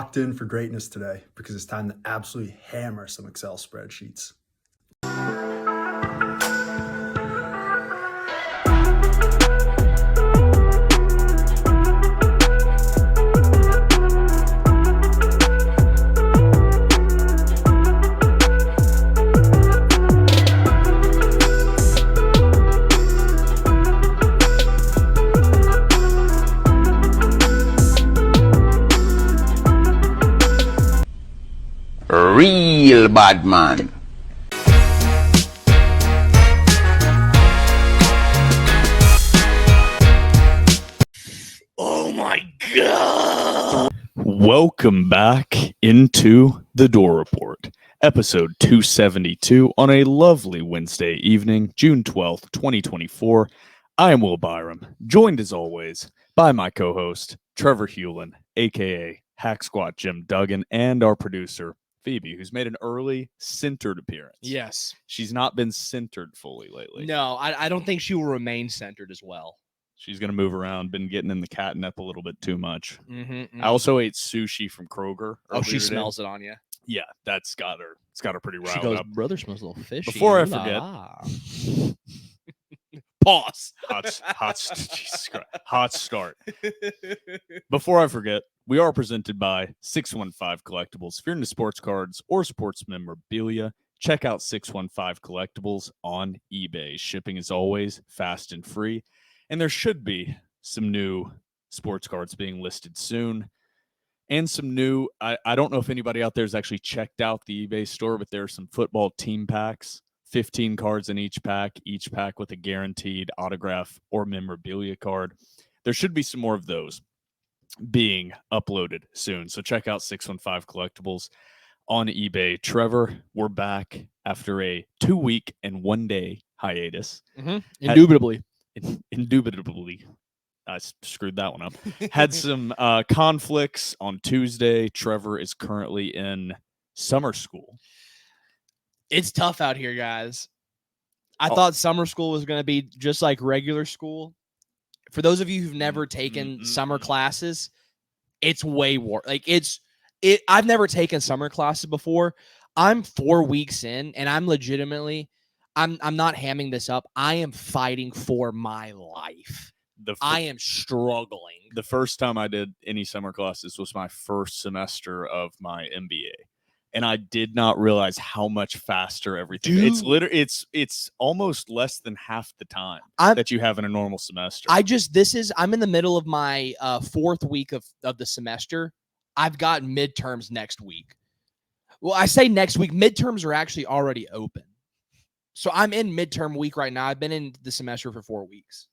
locked in for greatness today because it's time to absolutely hammer some Excel spreadsheets. Real bad man. Oh my God. Welcome back into the Door Report, episode 272 on a lovely Wednesday evening, June 12th, 2024. I am Will Byrum, joined as always by my co-host, Trevor Hulan, aka Hack Squat Jim Duggan, and our producer, Phoebe, who's made an early centered appearance. Yes. She's not been centered fully lately. No, I don't think she will remain centered as well. She's going to move around, been getting in the catnip a little bit too much. Mm-hmm. I also ate sushi from Kroger. Oh, she today. smells it on you. Yeah, that's got her. It's got her pretty riled She goes, up. brother smells a little fishy. Before I Ooh forget, la la. Pause. Jesus Christ, hot start. Before I forget, we are presented by 615 Collectibles. If you're into sports cards or sports memorabilia, check out 615 Collectibles on eBay. Shipping is always fast and free, and there should be some new sports cards being listed soon. And some new, I don't know if anybody out there has actually checked out the eBay store, but there are some football team packs, 15 cards in each pack with a guaranteed autograph or memorabilia card. There should be some more of those being uploaded soon. So check out 615 Collectibles on eBay. Trevor, we're back after a 2-week and 1-day hiatus. Mm-hmm. Indubitably. Indubitably. I screwed that one up. Had some conflicts on Tuesday. Trevor is currently in summer school. It's tough out here, guys. I thought summer school was going to be just like regular school. For those of you who've never taken summer classes, it's way worse. Like I've never taken summer classes before. I'm 4 weeks in, and I'm legitimately, I'm not hamming this up. I am fighting for my life. I am struggling. The first time I did any summer classes was my first semester of my MBA. And I did not realize how much faster everything. Dude. It's literally it's almost less than half the time that you have in a normal semester. I'm in the middle of my 4th week of the semester. I've got midterms next week. Well, I say next week. Midterms are actually already open. So I'm in midterm week right now. I've been in the semester for 4 weeks.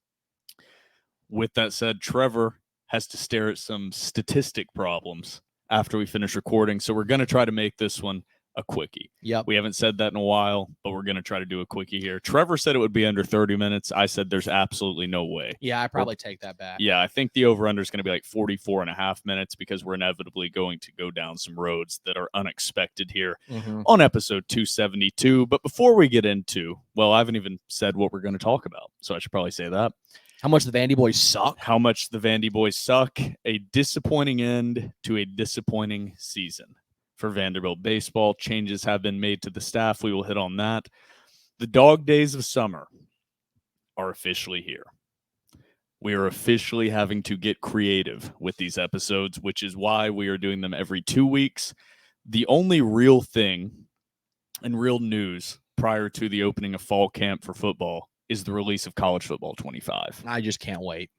With that said, Trevor has to stare at some statistic problems after we finish recording. So we're going to try to make this one a quickie. Yep. We haven't said that in a while, but we're going to try to do a quickie here. Trevor said it would be under 30 minutes. I said there's absolutely no way. Yeah, I probably take that back. Yeah, I think the over-under is going to be like 44 and a half minutes because we're inevitably going to go down some roads that are unexpected here on episode 272. But before we get into, well, I haven't even said what we're going to talk about, so I should probably say that. How much the Vandy boys suck. How much the Vandy boys suck. A disappointing end to a disappointing season for Vanderbilt Baseball. Changes have been made to the staff. We will hit on that. The dog days of summer are officially here. We are officially having to get creative with these episodes, which is why we are doing them every 2 weeks. The only real thing and real news prior to the opening of fall camp for football is the release of College Football 25. I just can't wait.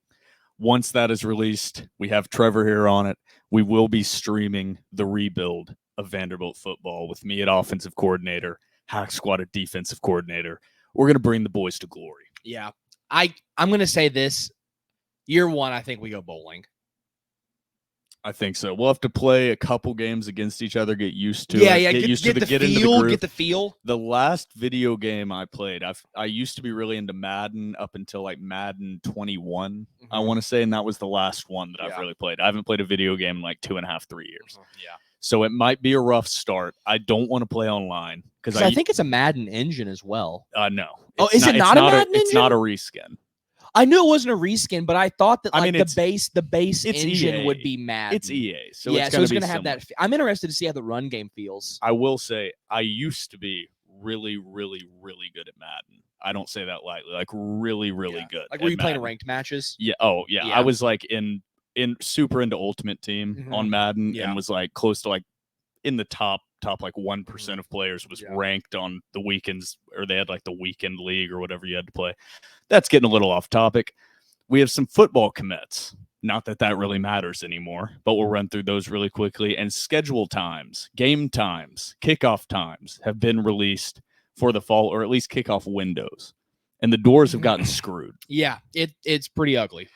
Once that is released, we have Trevor here on it. We will be streaming the rebuild of Vanderbilt football with me at offensive coordinator, Hack Squad at defensive coordinator. We're going to bring the boys to glory. Yeah. I'm going to say this. Year 1, I think we go bowling. I think so. We'll have to play a couple games against each other, get used to it. Yeah, get used to the get feel, into the groove. Get the feel. The last video game I played, I used to be really into Madden up until like Madden 21, I want to say, and that was the last one that I've really played. I haven't played a video game in like 2.5, 3 years. Yeah. So it might be a rough start. I don't want to play online because I think it's a Madden engine as well. No. Is it not a Madden engine? It's not a reskin. I knew it wasn't a reskin, but I thought that I like mean, the base it's engine EA. would be Madden. It's EA, so yeah, it's so it's going gonna to have that. I'm interested to see how the run game feels. I will say, I used to be really, really, really good at Madden. I don't say that lightly. Like really, really good. Like, were you playing Madden. ranked matches? Yeah. Oh, yeah. Yeah. I was like in super into Ultimate Team on Madden, Yeah. and was like close to like in the top like 1% of players was ranked on the weekends, or they had like the weekend league or whatever you had to play. That's getting a little off topic. We have some football commits. Not that that really matters anymore, but we'll run through those really quickly. And schedule times, game times, kickoff times have been released for the fall, or at least kickoff windows. And the doors have gotten screwed. Yeah, it's pretty ugly.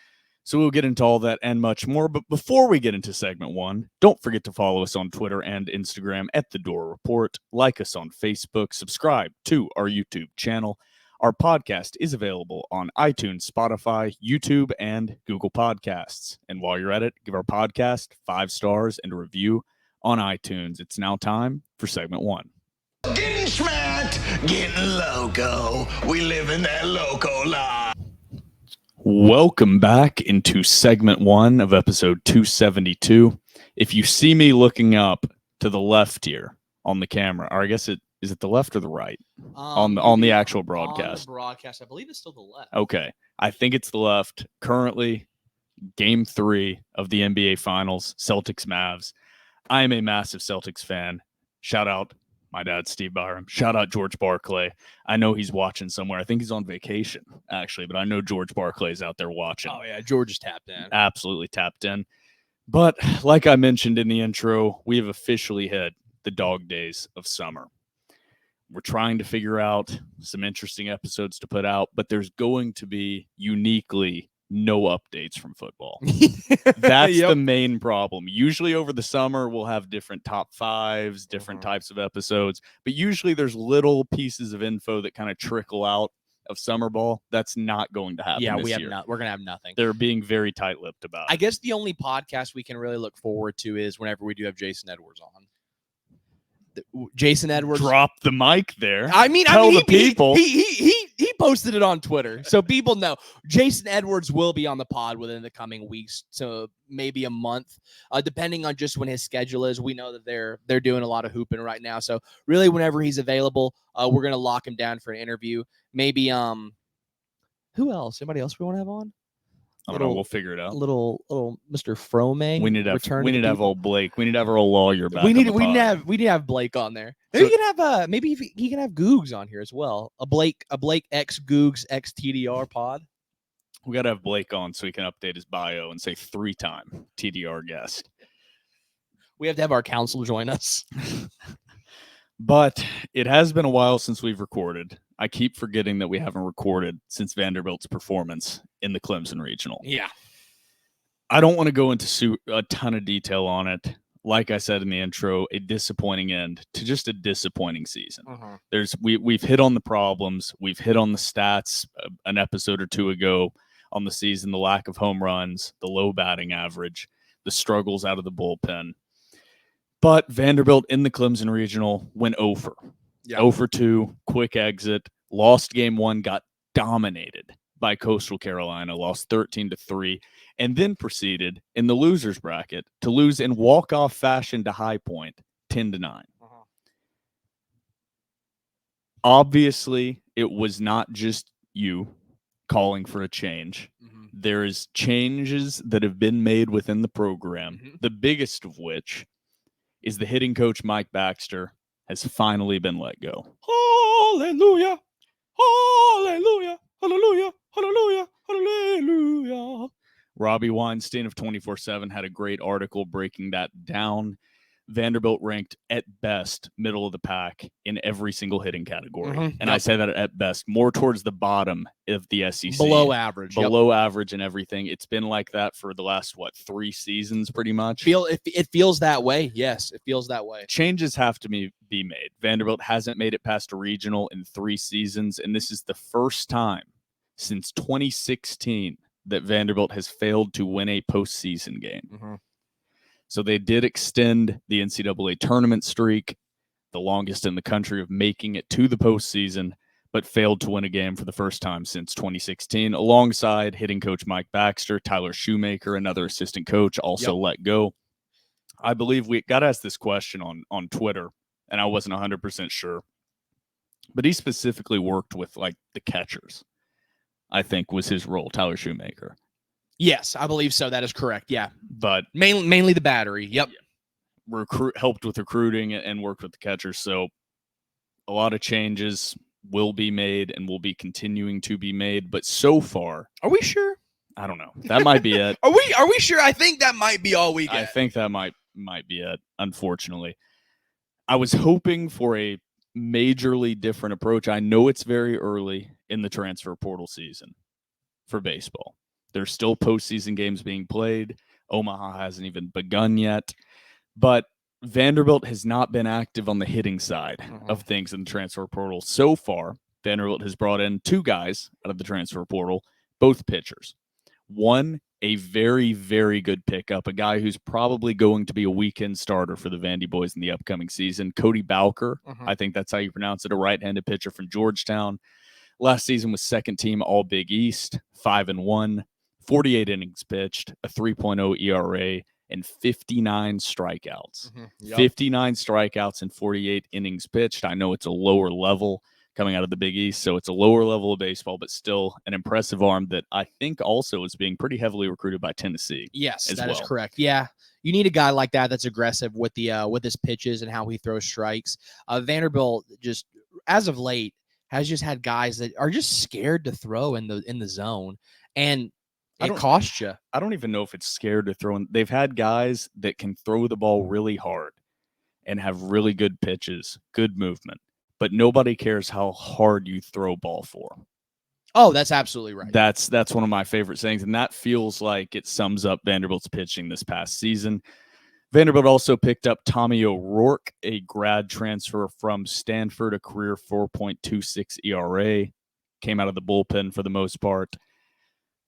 So we'll get into all that and much more. But before we get into segment one, don't forget to follow us on Twitter and Instagram at The Door Report. Like us on Facebook. Subscribe to our YouTube channel. Our podcast is available on iTunes, Spotify, YouTube, and Google Podcasts. And while you're at it, give our podcast 5 stars and a review on iTunes. It's now time for segment one. Getting smacked, getting loco. We live in that loco life. Welcome back into segment one of episode 272. If you see me looking up to the left here on the camera, or I guess is it the left or the right on the actual broadcast? On the broadcast, I believe it's still the left. Okay, I think it's the left. Currently, Game 3 of the NBA Finals, Celtics Mavs. I am a massive Celtics fan. Shout out my dad, Steve Byrum. Shout out George Barclay. I know he's watching somewhere. I think he's on vacation, actually, but I know George Barclay is out there watching. Oh, yeah, George is tapped in. Absolutely tapped in. But like I mentioned in the intro, we have officially hit the dog days of summer. We're trying to figure out some interesting episodes to put out, but there's going to be uniquely no updates from football. That's the main problem. Usually over the summer, we'll have different top fives, different types of episodes, but usually there's little pieces of info that kind of trickle out of summer ball. That's not going to happen. Yeah, this we have year. we're gonna have nothing. They're being very tight-lipped about it. I guess the only podcast we can really look forward to is whenever we do have Jason Edwards on. Jason Edwards Drop the mic there. Tell the people. He posted it on Twitter, so people know. Jason Edwards will be on the pod within the coming weeks, so maybe a month, depending on just when his schedule is. We know that they're doing a lot of hooping right now, so really whenever he's available, we're gonna lock him down for an interview. Maybe who else? Anybody else we want to have on? I don't know. We'll figure it out. Little Mr. Fromang. We need to have old Blake. We need to have our old lawyer back. We need to have Blake on there. Maybe we can have he can have Googs on here as well. A Blake X Googs X TDR pod. We got to have Blake on so he can update his bio and say 3-time TDR guest. We have to have our counsel join us. But it has been a while since we've recorded. I keep forgetting that we haven't recorded since Vanderbilt's performance in the Clemson Regional. Yeah. I don't want to go into a ton of detail on it. Like I said in the intro, a disappointing end to just a disappointing season. We've hit on the problems. We've hit on the stats an episode or two ago on the season, the lack of home runs, the low batting average, the struggles out of the bullpen. But Vanderbilt in the Clemson Regional went over. 0 for 2, quick exit, lost game 1, got dominated by Coastal Carolina, lost 13-3, and then proceeded in the losers bracket to lose in walk-off fashion to High Point, 10-9. Obviously, it was not just you calling for a change. There is changes that have been made within the program, the biggest of which is the hitting coach, Mike Baxter, has finally been let go. Hallelujah! Hallelujah! Hallelujah! Hallelujah! Hallelujah! Robbie Weinstein of 24/7 had a great article breaking that down. Vanderbilt ranked at best middle of the pack in every single hitting category. And I say that at best, more towards the bottom of the SEC. Below average. Below average and everything. It's been like that for the last, 3 seasons pretty much? It feels that way. Yes, it feels that way. Changes have to be made. Vanderbilt hasn't made it past a regional in 3 seasons, and this is the first time since 2016 that Vanderbilt has failed to win a postseason game. So they did extend the NCAA tournament streak, the longest in the country of making it to the postseason, but failed to win a game for the first time since 2016, alongside hitting coach Mike Baxter. Tyler Shoemaker, another assistant coach, also let go. I believe we got asked this question on Twitter, and I wasn't 100% sure. But he specifically worked with, like, the catchers, I think was his role, Tyler Shoemaker. Yes, I believe so. That is correct. Yeah. But mainly the battery. Yep. Helped with recruiting and worked with the catchers. So a lot of changes will be made and will be continuing to be made. But so far, are we sure? I don't know. That might be it. Are we sure? I think that might be all we get. I think that might be it, unfortunately. I was hoping for a majorly different approach. I know it's very early in the transfer portal season for baseball. There's still postseason games being played. Omaha hasn't even begun yet. But Vanderbilt has not been active on the hitting side of things in the transfer portal. So far, Vanderbilt has brought in 2 guys out of the transfer portal, both pitchers. One, a very, very good pickup, a guy who's probably going to be a weekend starter for the Vandy boys in the upcoming season, Cody Bowker. I think that's how you pronounce it, a right-handed pitcher from Georgetown. Last season was second team All Big East, 5-1, 48 innings pitched, a 3.0 ERA, and 59 strikeouts. 59 strikeouts and 48 innings pitched. I know it's a lower level coming out of the Big East, so it's a lower level of baseball, but still an impressive arm that I think also is being pretty heavily recruited by Tennessee. Yes, that is correct. Yeah, you need a guy like that that's aggressive with his pitches and how he throws strikes. Vanderbilt just, as of late, has just had guys that are just scared to throw in the zone, and it costs you. I don't even know if it's scared to throw in. They've had guys that can throw the ball really hard and have really good pitches, good movement, but nobody cares how hard you throw ball for. Oh, that's absolutely right. That's one of my favorite sayings, and that feels like it sums up Vanderbilt's pitching this past season. Vanderbilt also picked up Tommy O'Rourke, a grad transfer from Stanford, a career 4.26 ERA, came out of the bullpen for the most part,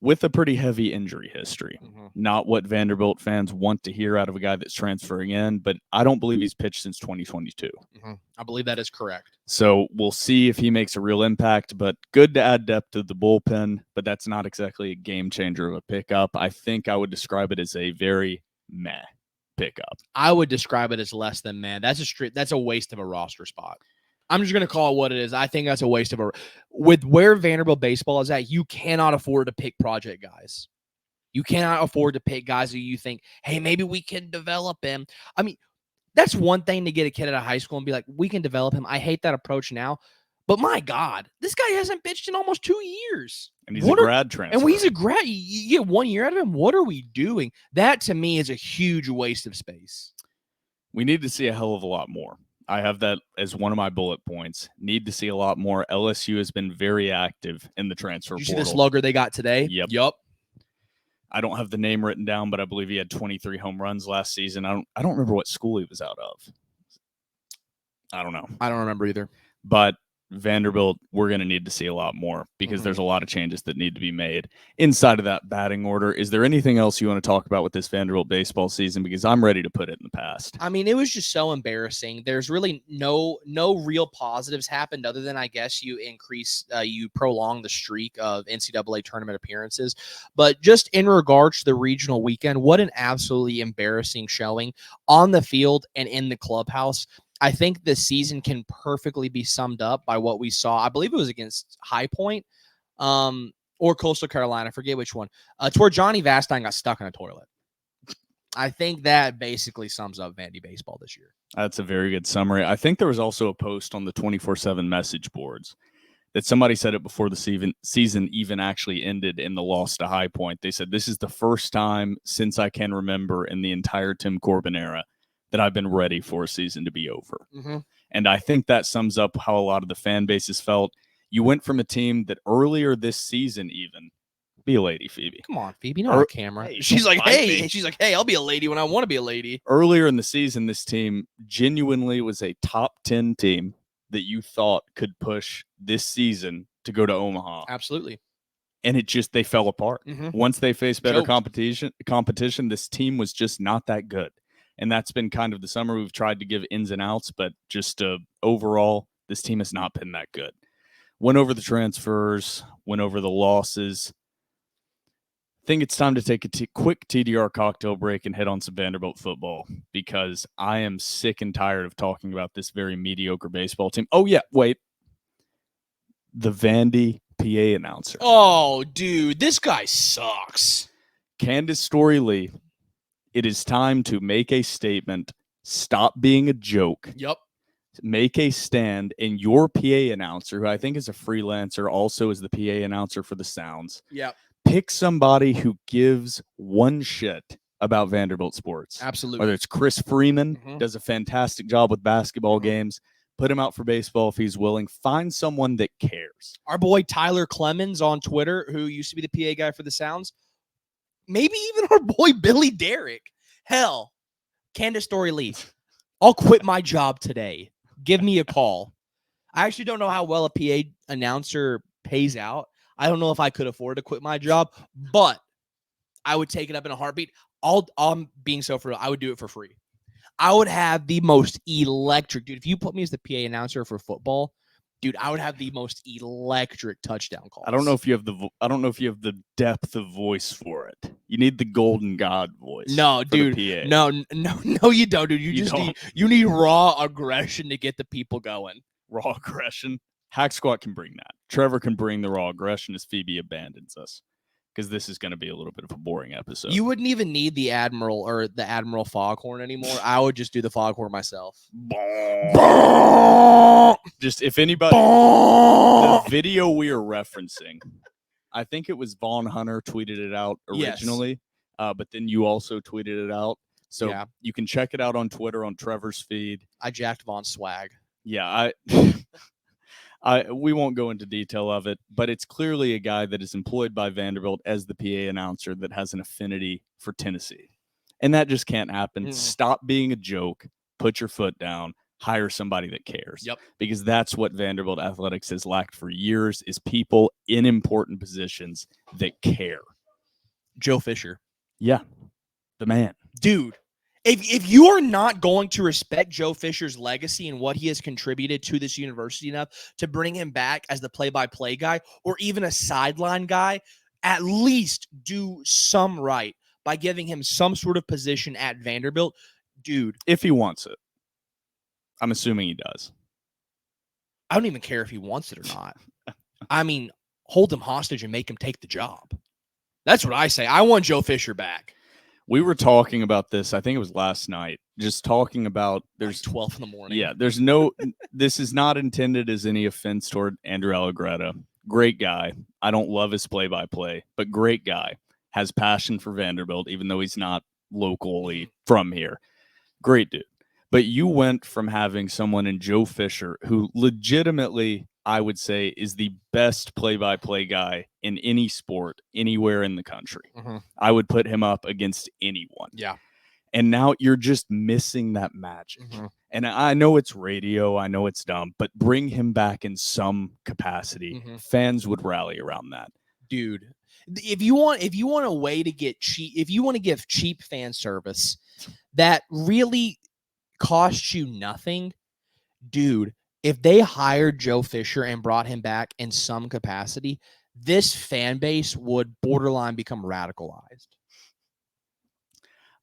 with a pretty heavy injury history. Not what Vanderbilt fans want to hear out of a guy that's transferring in, but I don't believe he's pitched since 2022. I believe that is correct. So we'll see if he makes a real impact, but good to add depth to the bullpen, but that's not exactly a game changer of a pickup. I think I would describe it as a very meh pickup. I would describe it as less than meh. That's a waste of a roster spot. I'm just going to call it what it is. I think that's a waste of with where Vanderbilt baseball is at, you cannot afford to pick project guys. You cannot afford to pick guys who you think, hey, maybe we can develop him. I mean, that's one thing to get a kid out of high school and be like, we can develop him. I hate that approach now. But my God, this guy hasn't pitched in almost 2 years. And he's a grad transfer. And he's a grad. You get 1 year out of him. What are we doing? That, to me, is a huge waste of space. We need to see a hell of a lot more. I have that as one of my bullet points. Need to see a lot more. LSU has been very active in the transfer portal. You see the slugger they got today? Yep. I don't have the name written down, but I believe he had 23 home runs last season. I don't remember what school he was out of. I don't know. I don't remember either. But Vanderbilt, we're going to need to see a lot more because there's a lot of changes that need to be made inside of that batting order. Is there anything else you want to talk about with this Vanderbilt baseball season? Because I'm ready to put it in the past. I mean, it was just so embarrassing. There's really no real positives happened other than, I guess, you prolong the streak of NCAA tournament appearances. But just in regards to the regional weekend, what an absolutely embarrassing showing on the field and in the clubhouse. I think this season can perfectly be summed up by what we saw. I believe it was against High Point or Coastal Carolina. I forget which one. It's where Johnny Vastine got stuck in a toilet. I think that basically sums up Vandy baseball this year. That's a very good summary. I think there was also a post on the 24/7 message boards that somebody said it before the season even actually ended in the loss to High Point. They said, this is the first time since I can remember in the entire Tim Corbin era that I've been ready for a season to be over. And I think that sums up how a lot of the fan bases felt. You went from a team that earlier this season even, be a lady, Phoebe. Come on, Phoebe, not on camera. She's like, hey, I'll be a lady when I want to be a lady. Earlier in the season, this team genuinely was a top 10 team that you thought could push this season to go to Omaha. Absolutely. And they fell apart. Once they faced better competition, this team was just not that good. And that's been kind of the summer. We've tried to give ins and outs, but just overall, this team has not been that good. Went over the transfers, went over the losses. I think it's time to take a quick TDR cocktail break and hit on some Vanderbilt football because I am sick and tired of talking about this very mediocre baseball team. Oh, yeah, wait. The Vandy PA announcer. Oh, dude, this guy sucks. Candace Story Lee, it is time to make a statement. Stop being a joke. Yep. Make a stand, and your PA announcer, who I think is a freelancer, also is the PA announcer for the Sounds. Yep. Pick somebody who gives one shit about Vanderbilt sports. Absolutely. Whether it's Chris Freeman, does a fantastic job with basketball games. Put him out for baseball if he's willing. Find someone that cares. Our boy Tyler Clemens on Twitter, who used to be the PA guy for the Sounds. Maybe even our boy Billy Derrick. Hell, Candace Story Lee. I'll quit my job today. Give me a call. I actually don't know how well a PA announcer pays out. I don't know if I could afford to quit my job, but I would take it up in a heartbeat. I'm being so for real. I would do it for free. I would have the most electric, dude. If you put me as the PA announcer for football, dude, I would have the most electric touchdown calls. I don't know if you have the depth of voice for it. You need the golden god voice. No, for dude. the PA. No, you don't, dude. You need raw aggression to get the people going. Raw aggression. Hack Squat can bring that. Trevor can bring the raw aggression as Phoebe abandons us. Because this is going to be a little bit of a boring episode. You wouldn't even need the Admiral or the Admiral Foghorn anymore. I would just do the Foghorn myself. Just if anybody, the video we are referencing, I think it was Vaughn Hunter tweeted it out originally, but then you also tweeted it out. So you can check it out on Twitter on Trevor's feed. I jacked Vaughn's swag. Yeah, we won't go into detail of it, but it's clearly a guy that is employed by Vanderbilt as the PA announcer that has an affinity for Tennessee. And that just can't happen. Stop being a joke. Put your foot down. Hire somebody that cares. Yep. Because that's what Vanderbilt athletics has lacked for years is people in important positions that care. Joe Fisher. Yeah. The man. Dude. If you are not going to respect Joe Fisher's legacy and what he has contributed to this university enough to bring him back as the play-by-play guy or even a sideline guy, at least do some right by giving him some sort of position at Vanderbilt. Dude. If he wants it. I'm assuming he does. I don't even care if he wants it or not. I mean, hold him hostage and make him take the job. That's what I say. I want Joe Fisher back. We were talking about this, I think it was last night, just talking about there's like 12 in the morning. Yeah, this is not intended as any offense toward Andrew Allegretta. Great guy. I don't love his play-by-play, but great guy. Has passion for Vanderbilt, even though he's not locally from here. Great dude. But you went from having someone in Joe Fisher, who legitimately, I would say, is the best play-by-play guy in any sport, anywhere in the country. I would put him up against anyone. Yeah. And now you're just missing that magic. And I know it's radio. I know it's dumb. But bring him back in some capacity. Fans would rally around that. Dude, if you want a way to get cheap, if you want to give cheap fan service that really costs you nothing, dude, if they hired Joe Fisher and brought him back in some capacity, this fan base would borderline become radicalized.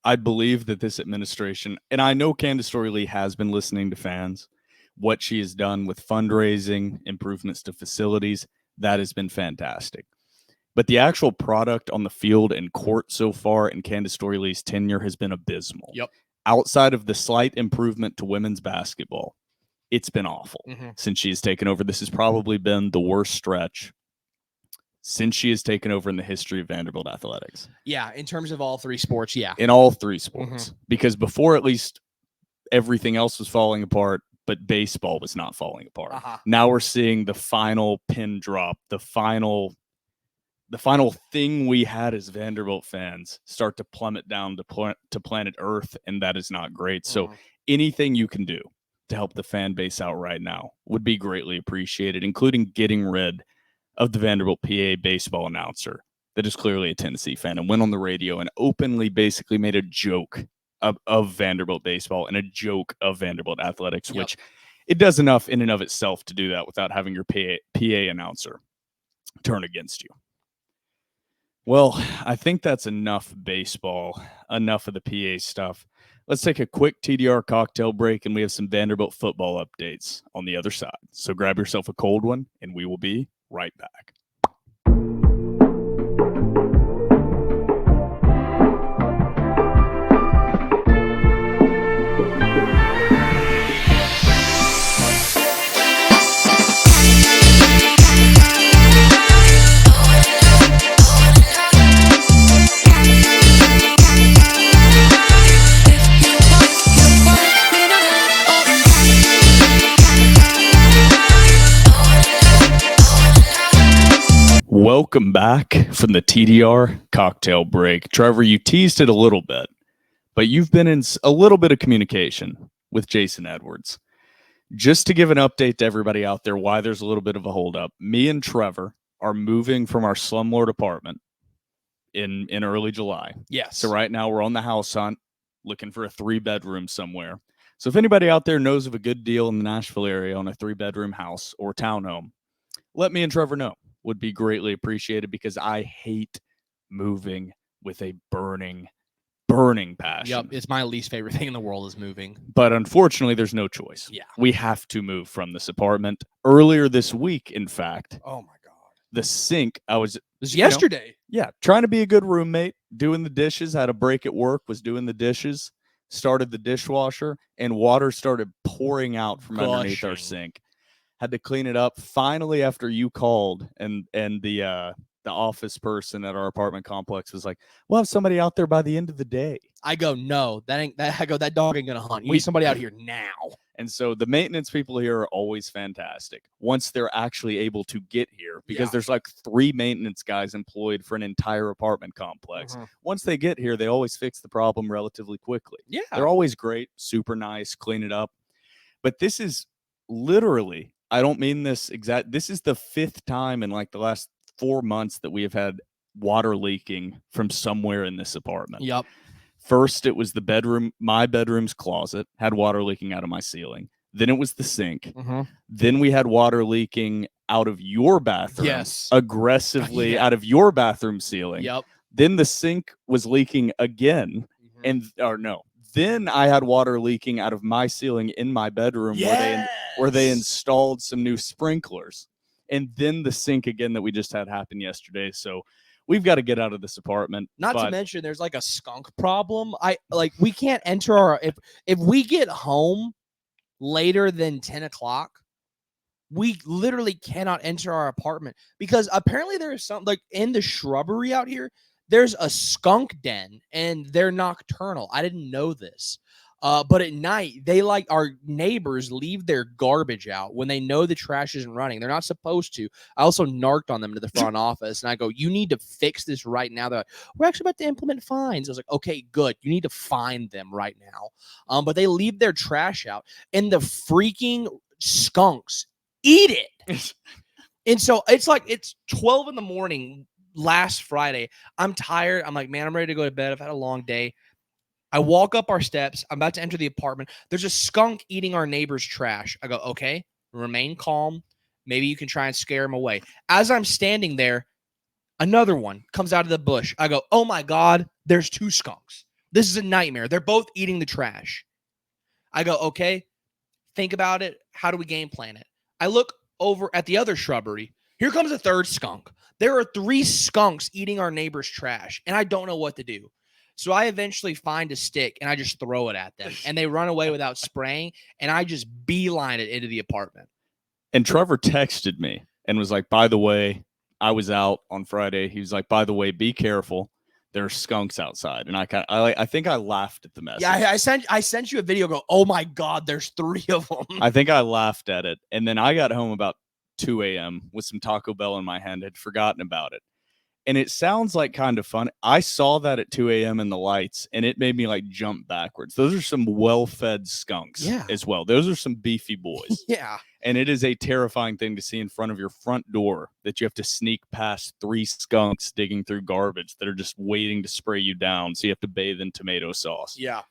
I believe that this administration, and I know Candace Story Lee has been listening to fans, what she has done with fundraising, improvements to facilities, that has been fantastic. But the actual product on the field and court so far in Candace Story Lee's tenure has been abysmal. Yep. Outside of the slight improvement to women's basketball, it's been awful since she has taken over. This has probably been the worst stretch since she has taken over in the history of Vanderbilt athletics. Yeah, in terms of all three sports, yeah. In all three sports. Because before, at least, everything else was falling apart, but baseball was not falling apart. Now we're seeing the final pin drop, the final thing we had as Vanderbilt fans start to plummet down to planet Earth, and that is not great. So anything you can do to help the fan base out right now would be greatly appreciated, including getting rid of the Vanderbilt PA baseball announcer that is clearly a Tennessee fan and went on the radio and openly basically made a joke of Vanderbilt baseball and a joke of Vanderbilt athletics, which it does enough in and of itself to do that without having your PA announcer turn against you. Well, I think that's enough baseball, enough of the PA stuff. Let's take a quick TDR cocktail break, and we have some Vanderbilt football updates on the other side. So grab yourself a cold one, and we will be right back. Welcome back from the TDR cocktail break. Trevor, you teased it a little bit, but you've been in a little bit of communication with Jason Edwards. Just to give an update to everybody out there why there's a little bit of a holdup, me and Trevor are moving from our slumlord apartment in early July. Yes. So right now we're on the house hunt, looking for a 3-bedroom somewhere. So if anybody out there knows of a good deal in the Nashville area on a 3-bedroom house or townhome, let me and Trevor know. Would be greatly appreciated because I hate moving with a burning passion. Yep, it's my least favorite thing in the world is moving. But unfortunately, there's no choice. Yeah. We have to move from this apartment. Earlier this week, in fact, Oh my God. the sink, I was It was yesterday. trying to be a good roommate, doing the dishes, had a break at work, was doing the dishes, started the dishwasher, and water started pouring out from underneath our Gushing. sink. Had to clean it up. Finally, after you called and the office person at our apartment complex was like, we'll have somebody out there by the end of the day. I go, no, that ain't that. I go, that dog ain't gonna hunt. You We- need somebody out here now. And so the maintenance people here are always fantastic once they're actually able to get here, because Yeah. there's like 3 maintenance guys employed for an entire apartment complex. Once they get here, they always fix the problem relatively quickly. Yeah. They're always great, super nice, clean it up. But this is literally, I don't mean this this is the 5th time in like the last 4 months that we have had water leaking from somewhere in this apartment. Yep. First, it was the bedroom, my bedroom's closet had water leaking out of my ceiling. Then it was the sink. Then we had water leaking out of your bathroom. Yes. Aggressively Yeah. out of your bathroom ceiling. Yep. Then the sink was leaking again. Then I had water leaking out of my ceiling in my bedroom where they installed some new sprinklers. And then the sink again that we just had happen yesterday. So we've got to get out of this apartment. Not to mention there's like a skunk problem. We can't enter our if we get home later than 10 o'clock, we literally cannot enter our apartment because apparently there is some like in the shrubbery out here. There's a skunk den and they're nocturnal. I didn't know this. But at night, they like our neighbors leave their garbage out when they know the trash isn't running. They're not supposed to. I also narked on them to the front office and I go, you need to fix this right now. They're like, we're actually about to implement fines. I was like, okay, good. You need to fine them right now. But they leave their trash out and the freaking skunks eat it. And so it's 12 in the morning last Friday. I'm tired. I'm like, man, I'm ready to go to bed. I've had a long day. I walk up our steps. I'm about to enter the apartment. There's a skunk eating our neighbor's trash. I go, okay, remain calm. Maybe you can try and scare him away. As I'm standing there, another one comes out of the bush. I go, oh my God, there's 2 skunks. This is a nightmare. They're both eating the trash. I go, okay, think about it. How do we game plan it? I look over at the other shrubbery. Here comes a 3rd skunk. There are 3 skunks eating our neighbor's trash, and I don't know what to do. So I eventually find a stick, and I just throw it at them, and they run away without spraying, and I just beeline it into the apartment. And Trevor texted me and was like, by the way, I was out on Friday. He was like, by the way, be careful. There are skunks outside. And I think I laughed at the message. Yeah, I sent you a video. Go, oh my God, there's 3 of them. I think I laughed at it. And then I got home about 2 a.m. with some Taco Bell in my hand. Had forgotten about it. And it sounds like kind of fun. I saw that at 2 a.m. in the lights, and it made me like jump backwards. Those are some well-fed skunks as well. Those are some beefy boys. Yeah. And it is a terrifying thing to see in front of your front door that you have to sneak past 3 skunks digging through garbage that are just waiting to spray you down. So you have to bathe in tomato sauce. Yeah.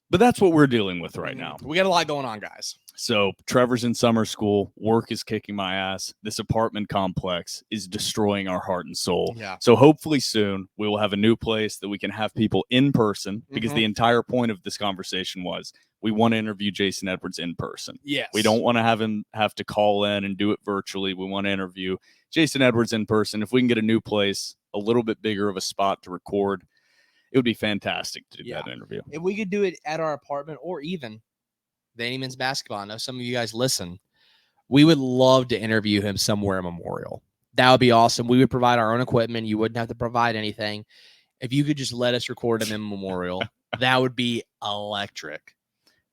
But that's what we're dealing with right now. We got a lot going on, guys. So Trevor's in summer school. Work is kicking my ass. This apartment complex is destroying our heart and soul. Yeah. So hopefully soon we will have a new place that we can have people in person, because the entire point of this conversation was we want to interview Jason Edwards in person. Yes. We don't want to have him have to call in and do it virtually. We want to interview Jason Edwards in person. If we can get a new place, a little bit bigger of a spot to record, it would be fantastic to do that interview. If we could do it at our apartment or even Vandy men's basketball. I know some of you guys listen. We would love to interview him somewhere at Memorial. That would be awesome. We would provide our own equipment. You wouldn't have to provide anything. If you could just let us record him in Memorial, that would be electric.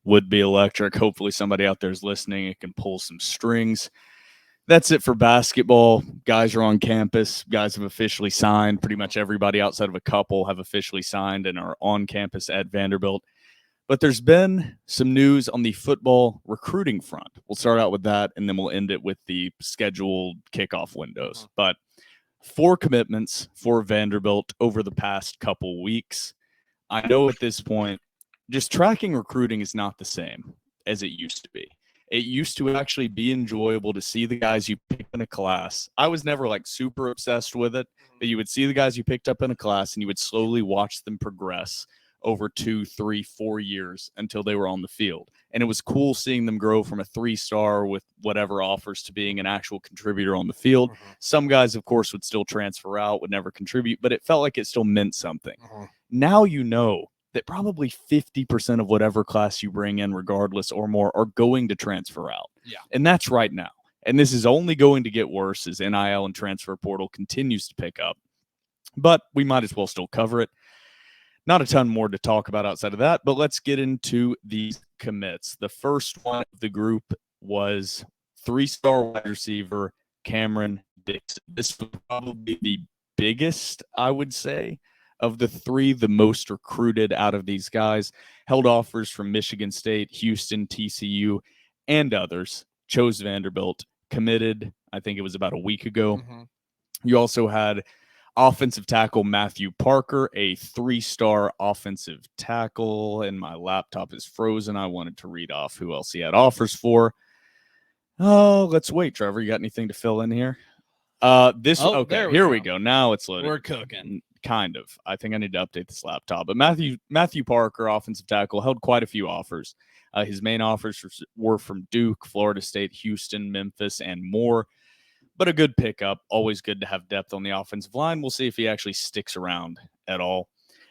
Would be electric. Hopefully somebody out there is listening and can pull some strings. That's it for basketball. Guys are on campus. Guys have officially signed. Pretty much everybody outside of a couple have officially signed and are on campus at Vanderbilt. But there's been some news on the football recruiting front. We'll start out with that, and then we'll end it with the scheduled kickoff windows. But 4 commitments for Vanderbilt over the past couple weeks. I know at this point, just tracking recruiting is not the same as it used to be. It used to actually be enjoyable to see the guys you picked in a class. I was never like super obsessed with it, but you would see the guys you picked up in a class and you would slowly watch them progress over 2, 3, 4 years until they were on the field. And it was cool seeing them grow from a 3-star with whatever offers to being an actual contributor on the field. Some guys, of course, would still transfer out, would never contribute, but it felt like it still meant something. Now you know that probably 50% of whatever class you bring in, regardless or more, are going to transfer out. Yeah. And that's right now. And this is only going to get worse as NIL and transfer portal continues to pick up. But we might as well still cover it. Not a ton more to talk about outside of that, but let's get into these commits. The first one of the group was 3-star wide receiver Cameron Dixon. This was probably the biggest, I would say, of the 3, the most recruited out of these guys. Held offers from Michigan State, Houston, TCU, and others. Chose Vanderbilt. Committed, I think it was about a week ago. You also had offensive tackle Matthew Parker, a 3-star offensive tackle, and my laptop is frozen. I wanted to read off who else he had offers for. Oh, let's wait, Trevor. You got anything to fill in here? Okay, here we go. Now it's loaded. We're cooking. Kind of. I think I need to update this laptop. But Matthew Parker, offensive tackle, held quite a few offers. His main offers were from Duke, Florida State, Houston, Memphis, and more. But a good pickup. Always good to have depth on the offensive line. We'll see if he actually sticks around at all.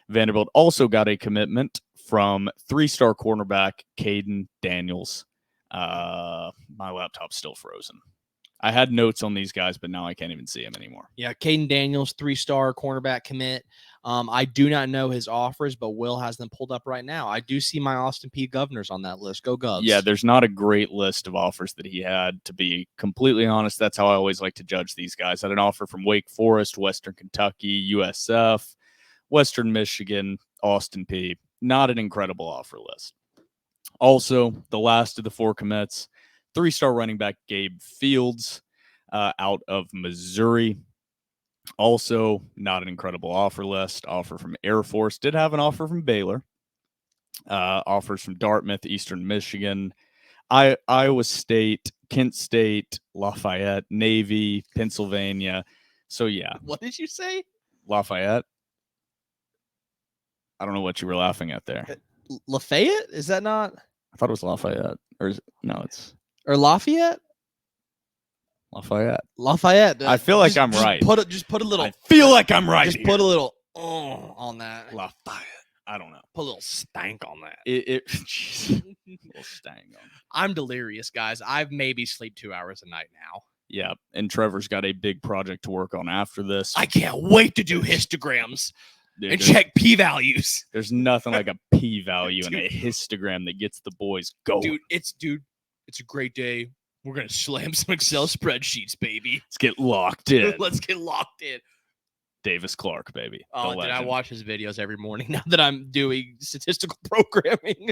Vanderbilt also got a commitment from 3-star cornerback Caden Daniels. My laptop's still frozen. I had notes on these guys, but now I can't even see him anymore. Yeah, Caden Daniels, 3-star cornerback commit. I do not know his offers, but Will has them pulled up right now. I do see my Austin P. Governors on that list. Go Govs. Yeah, there's not a great list of offers that he had, to be completely honest. That's how I always like to judge these guys. Had an offer from Wake Forest, Western Kentucky, USF, Western Michigan, Austin P. Not an incredible offer list. Also, the last of the 4 commits, 3-star running back Gabe Fields out of Missouri. Also, not an incredible offer list. Offer from Air Force. Did have an offer from Baylor. Offers from Dartmouth, Eastern Michigan, Iowa State, Kent State, Lafayette, Navy, Pennsylvania. So, yeah. What did you say? Lafayette? I don't know what you were laughing at there. Lafayette? Is that not? I thought it was Lafayette. Or no, it's Or Lafayette? Lafayette. Lafayette. I feel like I'm right. Just put a little. I feel like I'm right. Just put a little on that. Lafayette. I don't know. Put a little stank on that. Jeez. A little stank on it. I'm delirious, guys. I've maybe sleep 2 hours a night now. Yeah, and Trevor's got a big project to work on after this. I can't wait to do histograms. Dude, and check p-values. There's nothing like a p-value in a histogram that gets the boys going. It's a great day. We're gonna slam some Excel spreadsheets, baby. Let's get locked in. Let's get locked in. Davis Clark, baby. Oh, dude, I watch his videos every morning now that I'm doing statistical programming.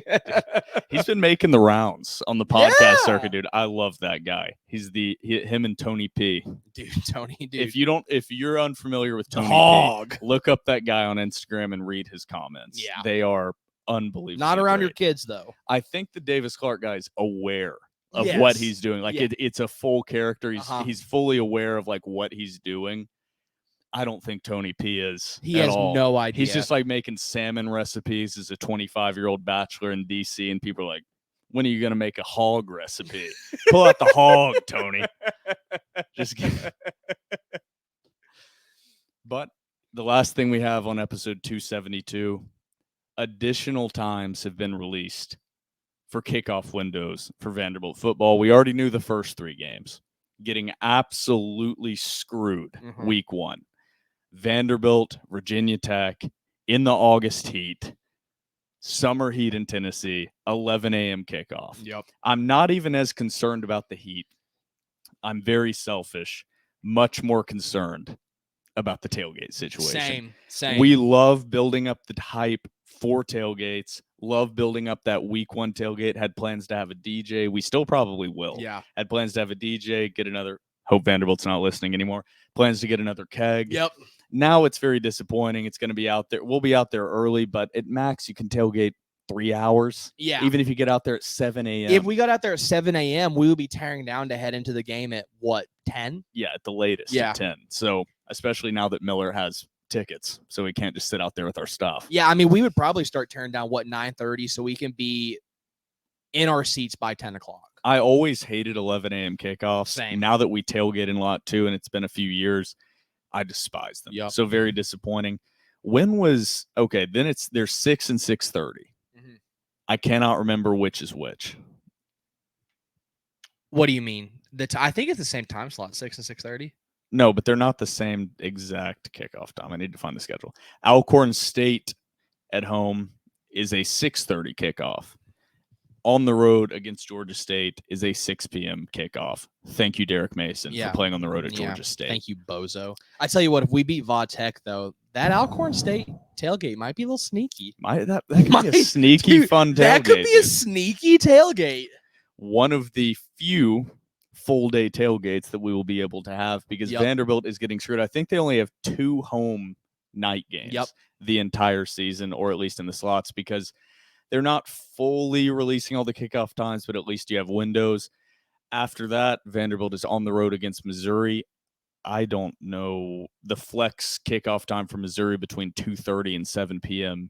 He's been making the rounds on the podcast circuit, dude. I love that guy. Him and Tony P. Dude, Tony, dude. If you're unfamiliar with Tony Hog. P, look up that guy on Instagram and read his comments. Yeah. They are unbelievable. Not around your kids, though. I think the Davis Clark guy is aware of Yes. what he's doing. Like Yeah. it's a full character. Uh-huh. He's fully aware of like what he's doing. I don't think Tony P is. He at has all. no idea. He's just like making salmon recipes as a 25-year-old bachelor in DC, and people are like, "When are you gonna make a hog recipe? Pull out the hog, Tony." Just kidding. But the last thing we have on episode 272, additional times have been released for kickoff windows for Vanderbilt football. We already knew the first 3 games. Getting absolutely screwed week 1. Vanderbilt, Virginia Tech in the August heat, summer heat in Tennessee, 11 a.m. kickoff. Yep. I'm not even as concerned about the heat. I'm very selfish, much more concerned about the tailgate situation. Same. We love building up the hype for tailgates, love building up that week 1 tailgate, had plans to have a DJ. We still probably will. Yeah. Had plans to have a DJ, get another, hope Vanderbilt's not listening anymore, plans to get another keg. Yep. Now it's very disappointing. It's going to be out there. We'll be out there early, but at max you can tailgate 3 hours. Yeah. Even if you get out there at 7 a.m. If we got out there at 7 a.m., we would be tearing down to head into the game at what, 10? Yeah, at the latest Yeah. at 10. So especially now that Miller has tickets, so we can't just sit out there with our stuff. Yeah, I mean, we would probably start tearing down, 9:30, so we can be in our seats by 10 o'clock. I always hated 11 a.m. kickoffs. Same. Now that we tailgate in lot 2 and it's been a few years, I despise them. Yep. So very disappointing. When was okay? Then there's 6 and 6:30. Mhm. I cannot remember which is which. What do you mean? I think it's the same time slot, 6 and 6:30. No, but they're not the same exact kickoff time. I need to find the schedule. Alcorn State at home is a 6:30 kickoff. On the road against Georgia State is a 6 p.m. kickoff. Thank you, Derek Mason, for playing on the road at Georgia State. Thank you, Bozo. I tell you what, if we beat Va Tech, though, that Alcorn State tailgate might be a little sneaky. That could be a sneaky, fun tailgate. That could be a sneaky tailgate. One of the few full-day tailgates that we will be able to have because Vanderbilt is getting screwed. I think they only have 2 home night games the entire season, or at least in the slots, because they're not fully releasing all the kickoff times, but at least you have windows. After that, Vanderbilt is on the road against Missouri. I don't know the flex kickoff time for Missouri between 2:30 and 7 p.m.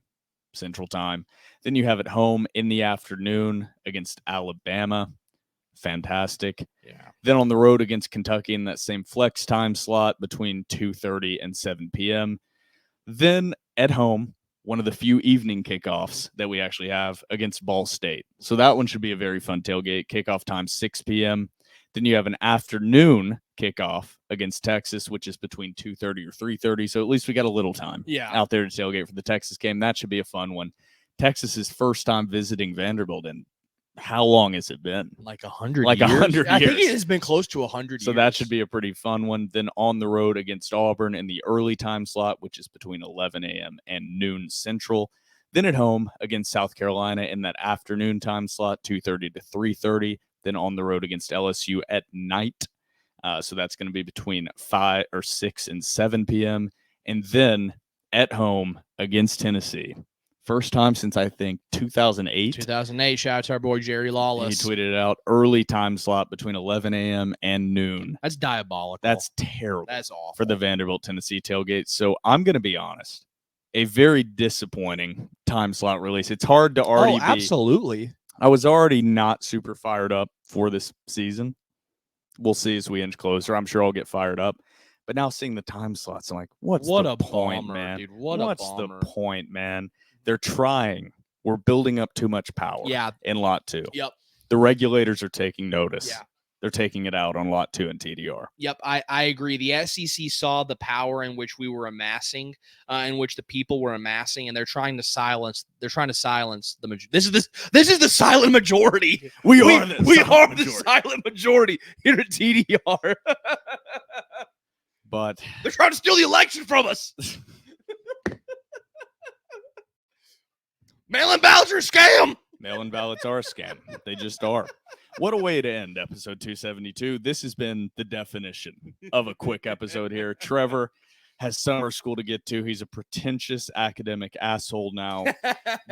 Central Time. Then you have at home in the afternoon against Alabama. Fantastic. Yeah. Then on the road against Kentucky in that same flex time slot between 2:30 and 7 p.m. Then at home, one of the few evening kickoffs that we actually have against Ball State. So that one should be a very fun tailgate. Kickoff time 6 p.m. Then you have an afternoon kickoff against Texas, which is between 2:30 or 3:30. So at least we got a little time out there to tailgate for the Texas game. That should be a fun one. Texas's first time visiting Vanderbilt in how long has it been? Like 100 Like years. 100 years. I think it has been close to 100 years. So that should be a pretty fun one. Then on the road against Auburn in the early time slot, which is between 11 a.m. and noon Central. Then at home against South Carolina in that afternoon time slot, 2:30 to 3:30. Then on the road against LSU at night. So that's going to be between 5 or 6 and 7 p.m. And then at home against Tennessee. First time since, I think, 2008. 2008. Shout out to our boy Jerry Lawless. He tweeted it out. Early time slot between 11 a.m. and noon. That's diabolical. That's terrible. That's awful. For the Vanderbilt Tennessee tailgate. So I'm going to be honest. A very disappointing time slot release. It's hard to already be. Absolutely. I was already not super fired up for this season. We'll see as we inch closer. I'm sure I'll get fired up. But now seeing the time slots, I'm like, what's the point, bummer, man? Dude. What's the point, man? They're trying. We're building up too much power in Lot 2. Yep. The regulators are taking notice. Yeah. They're taking it out on Lot 2 and TDR. Yep, I agree. The SEC saw the power in which we were amassing, in which the people were amassing, and they're trying to silence. They're trying to silence the majority. This is the silent majority. We are the silent majority here at TDR. But they're trying to steal the election from us. Mail-in ballots are a scam. Mail-in ballots are a scam. They just are. What a way to end episode 272. This has been the definition of a quick episode here. Trevor, has summer school to get to. He's a pretentious academic asshole now.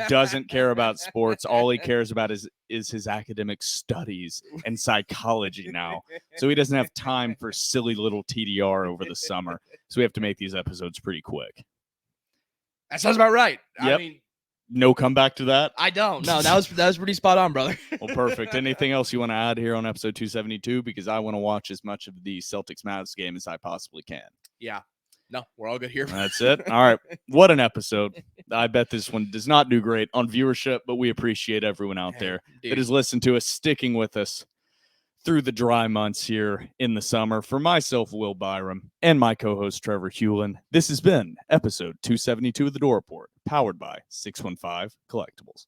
Doesn't care about sports. All he cares about is his academic studies and psychology now. So he doesn't have time for silly little TDR over the summer. So we have to make these episodes pretty quick. That sounds about right. Yep. I mean, no comeback to that? I don't. No, that was pretty spot on, brother. Well, perfect. Anything else you want to add here on episode 272? Because I want to watch as much of the Celtics-Mavs game as I possibly can. Yeah. No, we're all good here. That's it. All right. What an episode. I bet this one does not do great on viewership, but we appreciate everyone out there that has listened to us, sticking with us through the dry months here in the summer. For myself, Will Byrum, and my co-host, Trevor Hulan, this has been episode 272 of The Door Report, powered by 615 Collectibles.